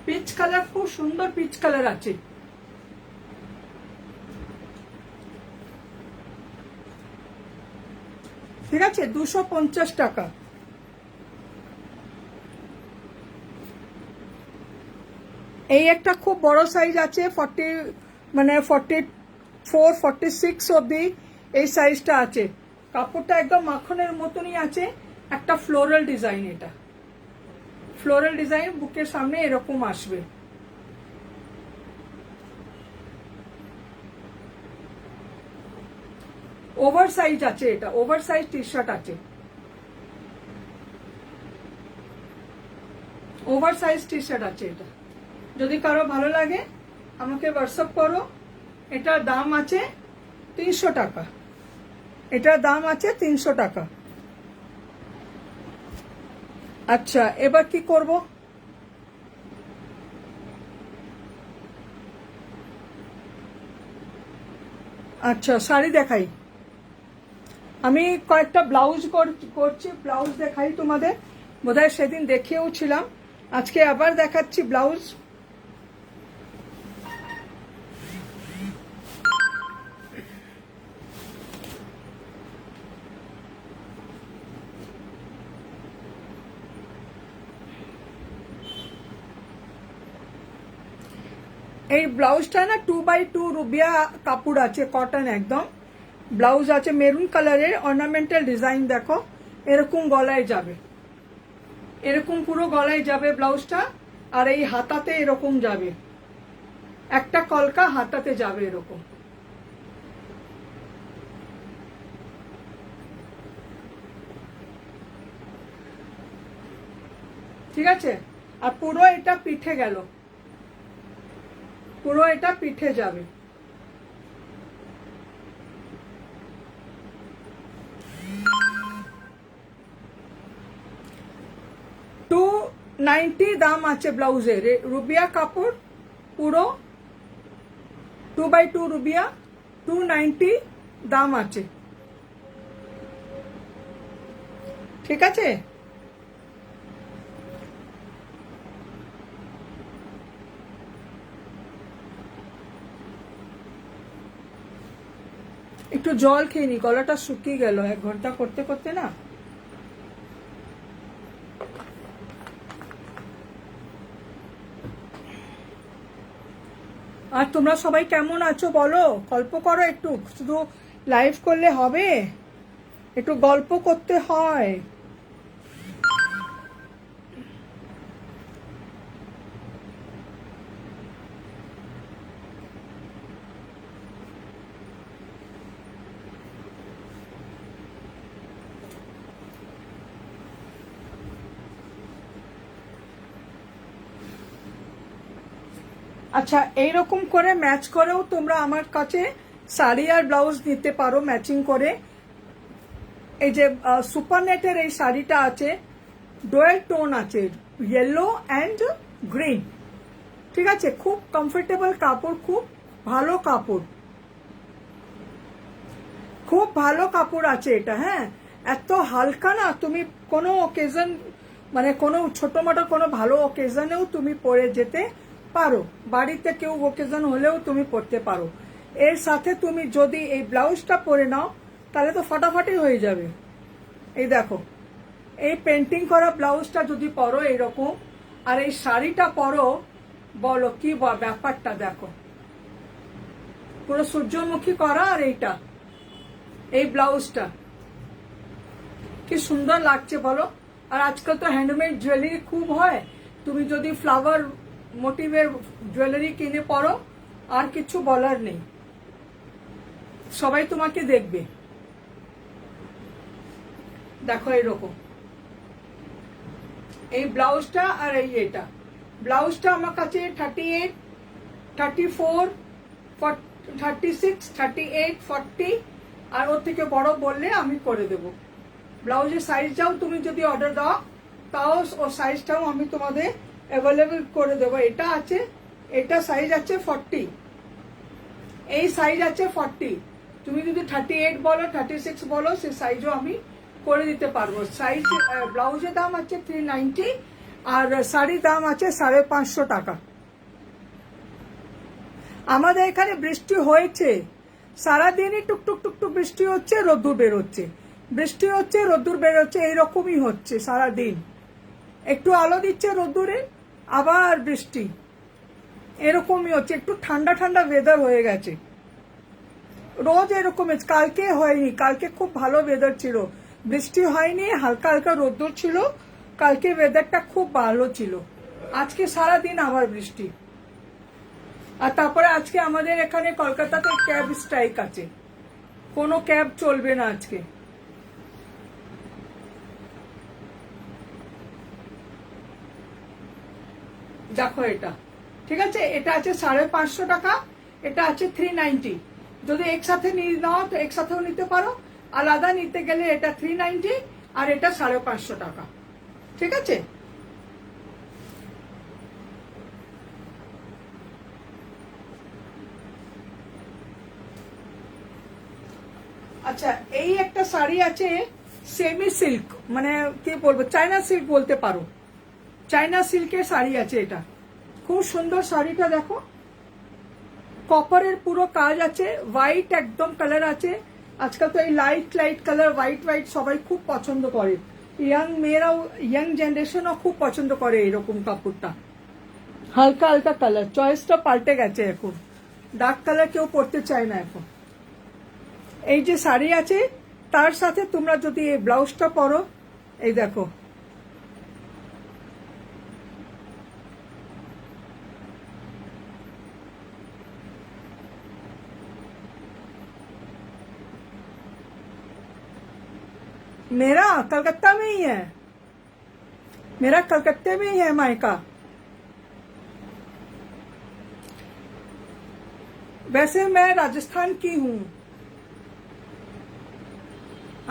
পিচ কালার, খুব সুন্দর পিচ কালার আছে। ঠিক আছে, 250 টাকা। এই একটা খুব বড় সাইজ আছে, 44-46 অব্দি এই সাইজটা আছে। কাপড়টা একদম মাখনের মতনই আছে, একটা ফ্লোরাল ডিজাইন। এটা ফ্লোরাল ডিজাইন, বুকের সামনে এরকম আসবে। ওভার সাইজ আছে, এটা ওভার সাইজ টি শার্ট আছে, ওভার সাইজ টি শার্ট আছে। এটা যদি কারো ভালো লাগে আমাকে হোয়াটসঅ্যাপ করো। এটার দাম আছে 300 টাকা, এটার দাম আছে 300 টাকা। আচ্ছা, এবার কি করব? আচ্ছা শাড়ি দেখাই, আমি কয়েকটা ব্লাউজ করছি, ব্লাউজ দেখাই তোমাদের। বোধহয় সেদিন দেখিয়েও ছিলাম, আজকে আবার দেখাচ্ছি ব্লাউজ। এই ব্লাউজটা না 2x2 রুবিয়া কাপড় আছে, কটন একদম। ব্লাউজ আছে মেরুন কালারের, অর্নামেন্টাল ডিজাইন দেখো, এরকম গলায় যাবে, এরকম পুরো গলায় যাবে ব্লাউজটা। আর এই হাতাতে এরকম যাবে, একটা কলকা হাতাতে যাবে এরকম। ঠিক আছে, আর পুরো এটা পিঠে গেল, পুরো এটা পিঠে যাবে। $290 দাম আছে ব্লাউজের, রুবিয়া কাপড় পুরো 2x2 রুবিয়া, 290 দাম আছে। ঠিক আছে, একটু জল খেয়ে নি, গলাটা শুকিয়ে গেল 1 ঘন্টা করতে করতে না। আর তোমরা সবাই কেমন আছো বলো, গল্প করো একটু, শুধু লাইভ করলে হবে, একটু গল্প করতে হয়। আচ্ছা, এইরকম করে ম্যাচ করেও তোমরা আমার কাছে শাড়ি আর ব্লাউজ নিতে পারো ম্যাচিং করে। এই যে সুপার নেটের এই শাড়িটা আছে, ডুয়েল টোন আছে, ইয়েলো অ্যান্ড গ্রিন। ঠিক আছে, খুব কমফোর্টেবল কাপড়, খুব ভালো কাপড়, খুব ভালো কাপড় আছে এটা। হ্যাঁ, এত হালকা না, তুমি কোনো অকেজন মানে কোনো ছোট মোটো কোনো ভালো অকেজনেও তুমি পরে যেতে পারো, বাড়িতে কেউ অকেজন হলেও তুমি পরতে পারো। এর সাথে তুমি যদি এই ব্লাউজটা পরে নাও তাহলে তো ফাটাফাটি হয়ে যাবে। এই দেখো, এই পেন্টিং করা ব্লাউজটা যদি পরো এইরকম, আর এই শাড়িটা পরো, বলো কি ব্যাপারটা দেখো, পুরো সূর্যমুখী করা। আর এইটা, এই ব্লাউজটা কি সুন্দর লাগছে বলো। আর আজকাল তো হ্যান্ডমেড জুয়েলারি খুব হয়, তুমি যদি ফ্লাওয়ার মোটিভের জুয়েলারি কিনে পরো, আর কিছু বলার নেই, সবাই তোমাকে দেখবে। দেখো এরকম এই ব্লাউজটা, আর এই এটা ব্লাউজটা আমার কাছে 38, 34, 36, 38, 40, আর ওর থেকে বড় বললে আমি করে দেব। ব্লাউজের সাইজটাও তুমি যদি অর্ডার দাও তাও ও সাইজটাও আমি তোমাদের অ্যাভেলেবেল করে দেবো। এটা আছে, এটা সাইজ আছে 40, এই সাইজ আছে 40, তুমি যদি 38 বলো, 36 বলো, সে সাইজও আমি করে দিতে পারবো। সাইজ ব্লাউজের দাম আছে 390, আর শাড়ির দাম আছে 550 টাকা। আমাদের এখানে বৃষ্টি হয়েছে, সারাদিনই টুকটুক টুকটুক বৃষ্টি হচ্ছে, রোদ্দুর বেরোচ্ছে, বৃষ্টি হচ্ছে, রোদ্দুর বেরোচ্ছে, এইরকমই হচ্ছে সারাদিন। একটু আলো দিচ্ছে রোদ্দুরে, আবার বৃষ্টি, এরকমই হচ্ছে। একটু ঠান্ডা ঠান্ডা ওয়েদার হয়ে গেছে, রোজ এরকম। কালকে হয়নি, কালকে খুব ভালো ওয়েদার ছিল, বৃষ্টি হয়নি, হালকা হালকা রোদ্দুর ছিল, কালকে ওয়েদারটা খুব ভালো ছিল। আজকে সারাদিন আবার বৃষ্টি। আর তারপরে আজকে আমাদের এখানে কলকাতাতে ক্যাব স্ট্রাইক আছে, কোনো ক্যাব চলবে না আজকে। দেখো এটা, ঠিক আছে, এটা আছে 550 টাকা, এটা আছে 390। যদি একসাথে নিয়ে নাও তো একসাথেও নিতে পারো, আলাদা নিতে গেলে এটা 390 আর এটা 550 টাকা। ঠিক আছে, আচ্ছা, এই একটা শাড়ি আছে সেমি সিল্ক, মানে কি বলবো, চায়না সিল্ক বলতে পারো, চায়না সিল্কের শাড়ি আছে এটা। খুব সুন্দর শাড়িটা দেখো, কপারের পুরো কাজ আছে, হোয়াইট একদম কালার আছে। আজকাল তো এই light light colour, white white সবাই খুব পছন্দ করে, ইয়াং মেয়েরাও, ইয়াং জেনারেশনও খুব পছন্দ করে এরকম কাপড়টা। হালকা হালকা কালার, চয়েসটা পাল্টে গেছে এখন, ডার্ক কালার কেউ পরতে চায় না এখন। এই যে শাড়ি আছে তার সাথে তোমরা যদি এই ব্লাউজটা পরো, এই দেখো, मेरा कलकत्ता में ही है, मेरा कलकत्ते में ही है मायका। वैसे मैं राजस्थान की हूँ,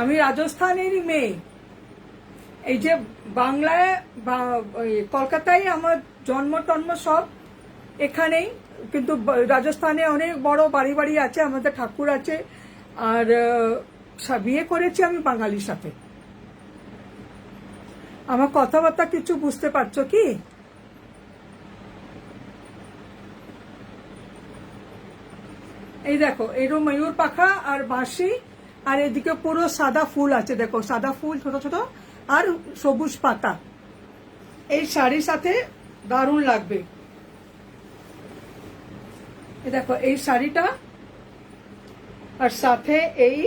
আমি রাজস্থানেরই মেয়ে। এই যে বাংলায় কলকাতায় আমার জন্ম টন্ম সব এখানেই, কিন্তু রাজস্থানে অনেক বড় বাড়ি বাড়ি আছে, আমাদের ঠাকুর আছে, আর বিয়ে করেছি আমি বাঙালির সাথে। আমার কথাবার্তা কিছু বুঝতে পারছো কি? এই দেখো, এরকম ময়ূর পাখা আর বাঁশি, আর এদিকে পুরো সাদা ফুল আছে, দেখো সাদা ফুল ছোট ছোট আর সবুজ পাতা। এই শাড়ির সাথে দারুণ লাগবে। এই দেখো এই শাড়িটা, আর সাথে এই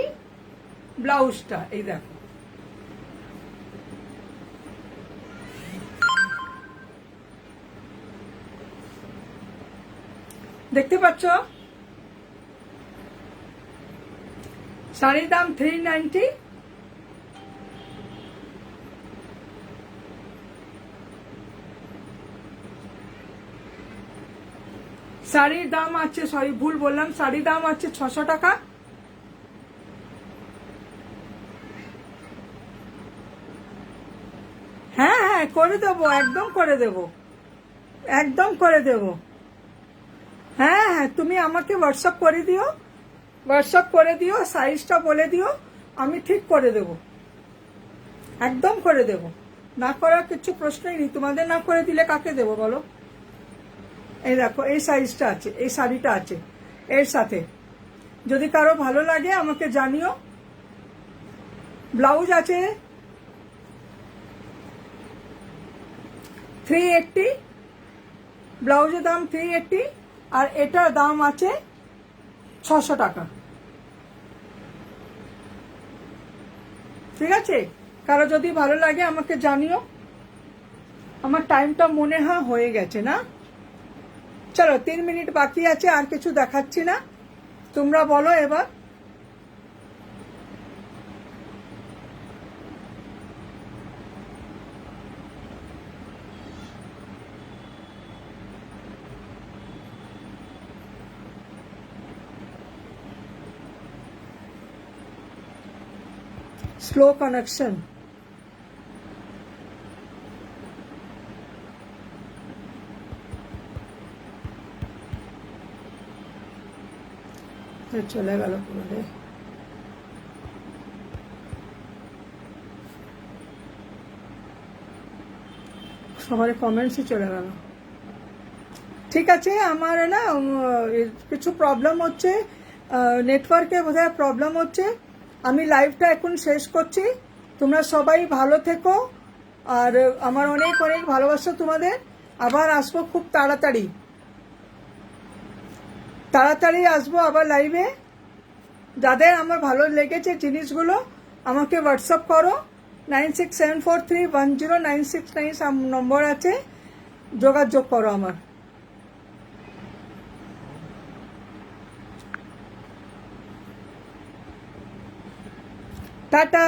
ব্লাউজটা, এই দেখো, দেখতে পাচ্ছ? শাড়ির দাম 390। শাড়ির দাম আছে, সরি ভুল বললাম, শাড়ির দাম আছে 600 টাকা। হ্যাঁ হ্যাঁ করে দেবো, একদম করে দেবো, একদম করে দেবো। হ্যাঁ হ্যাঁ, তুমি আমাকে হোয়াটসঅ্যাপ করে দিও, হোয়াটসঅ্যাপ করে দিও, সাইজটা বলে দিও, আমি ঠিক করে দেব, একদম করে দেব। না করার কিছু প্রশ্নই নেই, তোমাদের না করে দিলে কাকে দেব বলো? এই দেখো এই সাইজটা আছে, এই শাড়িটা আছে এর সাথে, যদি কারো ভালো লাগে আমাকে জানিও। ব্লাউজ আছে 380, ব্লাউজের দাম 380, আর এটার দাম আছে 600 টাকা। ঠিক আছে, কারো যদি ভালো লাগে আমাকে জানিও। আমার টাইমটা মনে হয় হয়ে গেছে না? চলো 3 মিনিট বাকি আছে, আর কিছু দেখাচ্ছি না, তোমরা বলো এবার। Slow connection. চলে গেল পুরো। সবার কমেন্টসই চলে গেল। ঠিক আছে, আমার না কিছু প্রবলেম হচ্ছে, নেটওয়ার্কে বোধহয় প্রবলেম হচ্ছে। আমি লাইভটা এখন শেষ করছি, তোমরা সবাই ভালো থেকো, আর আমার অনেক অনেক ভালোবাসা তোমাদের। আবার আসবো খুব তাড়াতাড়ি, তাড়াতাড়ি আসবো আবার লাইভে। যাদের আমার ভালো লেগেছে জিনিসগুলো আমাকে হোয়াটসঅ্যাপ করো, 9674310969 নম্বর আছে, যোগাযোগ করো আমার। টাটা।